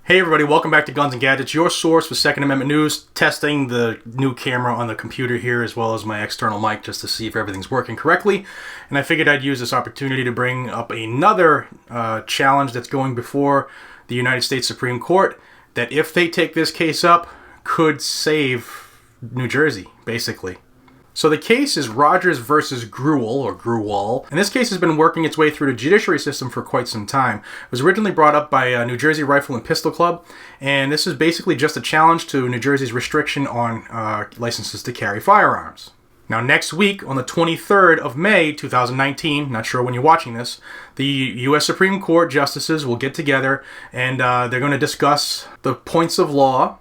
Hey everybody, welcome back to Guns and Gadgets, your source for Second Amendment news. Testing the new camera on the computer here as well as my external mic just to see if everything's working correctly. And I figured I'd use this opportunity to bring up another challenge that's going before the United States Supreme Court that, if they take this case up, could save New Jersey, basically. So the case is Rogers versus Grewal, and this case has been working its way through the judiciary system for quite some time. It was originally brought up by New Jersey Rifle and Pistol Club, and this is basically just a challenge to New Jersey's restriction on licenses to carry firearms. Now, next week, on the 23rd of May, 2019, not sure when you're watching this, the U.S. Supreme Court justices will get together and they're going to discuss the points of law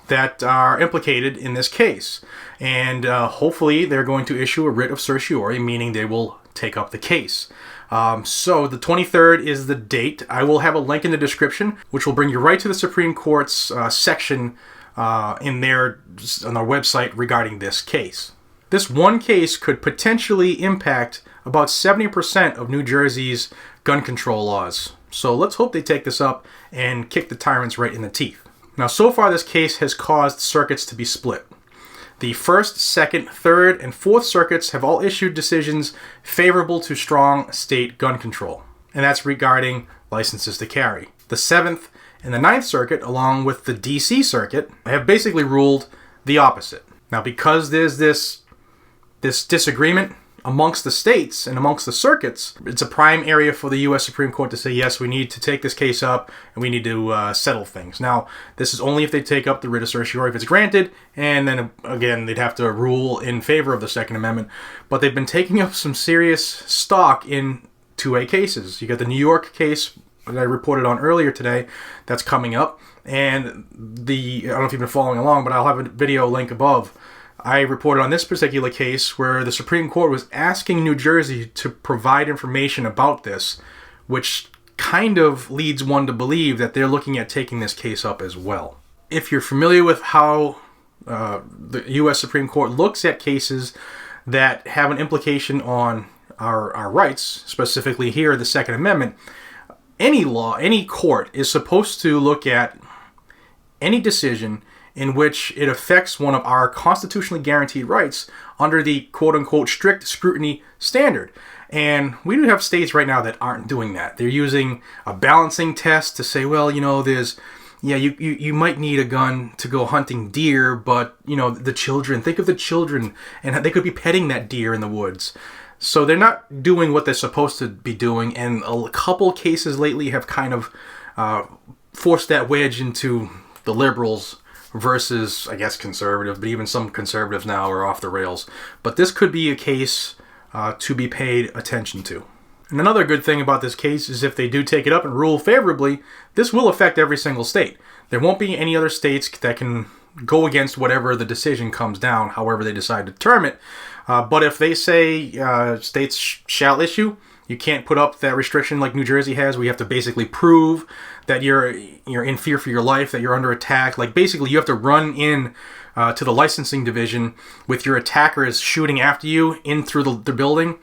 that are implicated in this case. And hopefully they're going to issue a writ of certiorari, meaning they will take up the case. So the 23rd is the date. I will have a link in the description, which will bring you right to the Supreme Court's section on their website regarding this case. This one case could potentially impact about 70% of New Jersey's gun control laws. So let's hope they take this up and kick the tyrants right in the teeth. Now, so far this case has caused circuits to be split. The First, Second, Third, and Fourth Circuits have all issued decisions favorable to strong state gun control, and that's regarding licenses to carry. The Seventh and the Ninth Circuit, along with the D.C. Circuit, have basically ruled the opposite. Now, because there's this disagreement amongst the states and amongst the circuits, it's a prime area for the U.S. Supreme Court to say, yes, we need to take this case up and we need to settle things. Now, this is only if they take up the writ of certiorari if it's granted, and then again, they'd have to rule in favor of the Second Amendment. But they've been taking up some serious stock in 2A cases. You got the New York case that I reported on earlier today that's coming up, and I don't know if you've been following along, but I'll have a video link above. I reported on this particular case where the Supreme Court was asking New Jersey to provide information about this, which kind of leads one to believe that they're looking at taking this case up as well. If you're familiar with how the U.S. Supreme Court looks at cases that have an implication on our rights, specifically here the Second Amendment, any law, any court is supposed to look at any decision in which it affects one of our constitutionally guaranteed rights under the quote-unquote strict scrutiny standard. And we do have states right now that aren't doing that. They're using a balancing test to say, well, you know, you might need a gun to go hunting deer, but, you know, the children, think of the children, and they could be petting that deer in the woods. So they're not doing what they're supposed to be doing, and a couple cases lately have kind of forced that wedge into the liberals versus, I guess, conservatives, but even some conservatives now are off the rails. But this could be a case to be paid attention to. And another good thing about this case is if they do take it up and rule favorably, this will affect every single state. There won't be any other states that can go against whatever the decision comes down, however they decide to term it. But if they say states shall issue, you can't put up that restriction like New Jersey has, where you have to basically prove that you're in fear for your life, that you're under attack. Like, basically, you have to run in to the licensing division with your attackers shooting after you in through the building,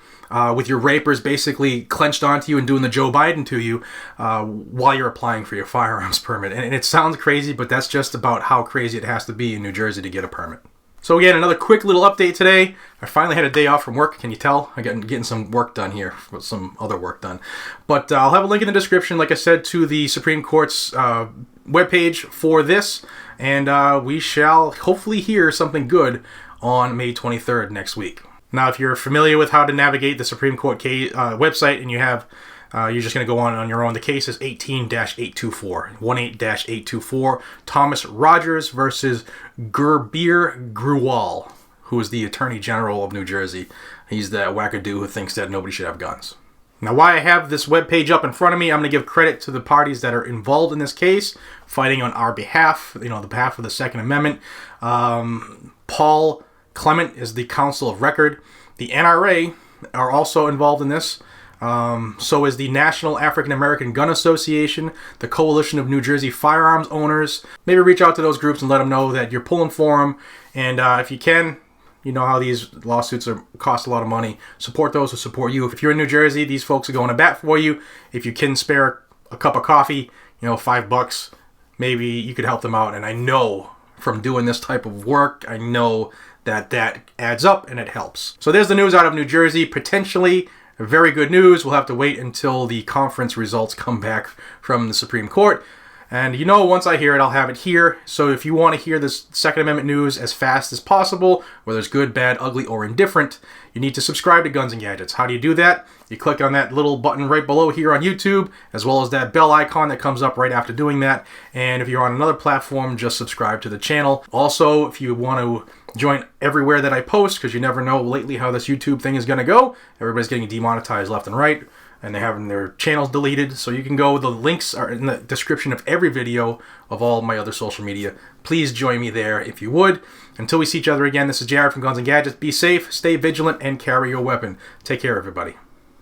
with your rapers basically clenched onto you and doing the Joe Biden to you while you're applying for your firearms permit. And it sounds crazy, but that's just about how crazy it has to be in New Jersey to get a permit. So again, another quick little update today. I finally had a day off from work. Can you tell? I'm getting some work done here, some other work done. But I'll have a link in the description, like I said, to the Supreme Court's webpage for this. And we shall hopefully hear something good on May 23rd next week. Now, if you're familiar with how to navigate the Supreme Court website and you have you're just going to go on your own. The case is 18-824, 18-824, Thomas Rogers versus Grewal, who is the Attorney General of New Jersey. He's the wackadoo who thinks that nobody should have guns. Now, while I have this webpage up in front of me, I'm going to give credit to the parties that are involved in this case, fighting on our behalf, the behalf of the Second Amendment. Paul Clement is the counsel of record. The NRA are also involved in this. So is the National African American Gun Association, the Coalition of New Jersey Firearms Owners. Maybe reach out to those groups and let them know that you're pulling for them. And if you can, you know how these lawsuits cost a lot of money. Support those who support you. If you're in New Jersey, these folks are going to bat for you. If you can spare a cup of coffee, $5, maybe you could help them out. And I know from doing this type of work, I know that that adds up and it helps. So there's the news out of New Jersey. Potentially very good news. We'll have to wait until the conference results come back from the Supreme Court. And once I hear it, I'll have it here. So if you want to hear this Second Amendment news as fast as possible, whether it's good, bad, ugly, or indifferent, you need to subscribe to Guns and Gadgets. How do you do that? You click on that little button right below here on YouTube, as well as that bell icon that comes up right after doing that. And if you're on another platform, just subscribe to the channel. Also, if you want to join everywhere that I post, because you never know lately how this YouTube thing is going to go. Everybody's getting demonetized left and right, and they're having their channels deleted. So you can go, the links are in the description of every video of all my other social media. Please join me there if you would. Until we see each other again, this is Jared from Guns and Gadgets. Be safe, stay vigilant, and carry your weapon. Take care, everybody.